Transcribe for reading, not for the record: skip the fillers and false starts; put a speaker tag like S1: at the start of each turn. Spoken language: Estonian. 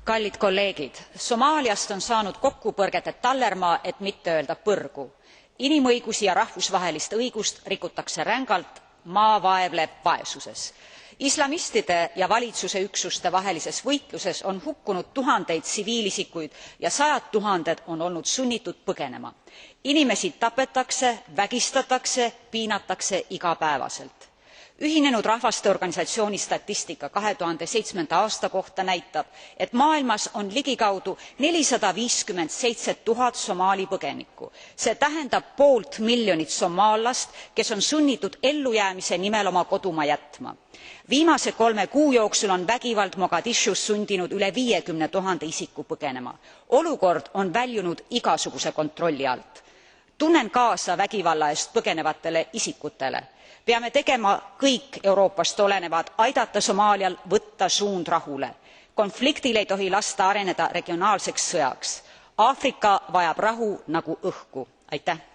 S1: Kallid kolleegid, Somaaliast on saanud kokkupõrgete tallermaa, et mitte öelda põrgu. Inimõigusi ja rahvusvahelist õigust rikutakse rängalt, maa vaevleb vaesuses. Islamistide ja valitsuse üksuste vahelises võitluses on hukkunud tuhandeid tsiviilisikuid ja sajad tuhanded on olnud sunnitud põgenema. Inimesi tapetakse, vägistatakse, piinatakse igapäevaselt. Ühinenud Rahvaste Organisatsiooni statistika 2007. aasta kohta näitab, et maailmas on ligikaudu 457 000 Somaali põgenikku. See tähendab 500 000 somaallast, kes on sunnitud ellujäämise nimel oma kodumaa jätma. Viimase 3 kuu jooksul on vägivald Mogadishus sundinud üle 50 000 isiku põgenema. Olukord on väljunud igasuguse kontrolli alt. Tunnen kaasa vägivalla eest põgenevatele isikutele. Peame tegema kõik Euroopast olenevad aidata Somaalial võtta suund rahule. Konfliktil ei tohi lasta areneda regionaalseks sõjaks. Aafrika vajab rahu nagu õhku. Aitäh!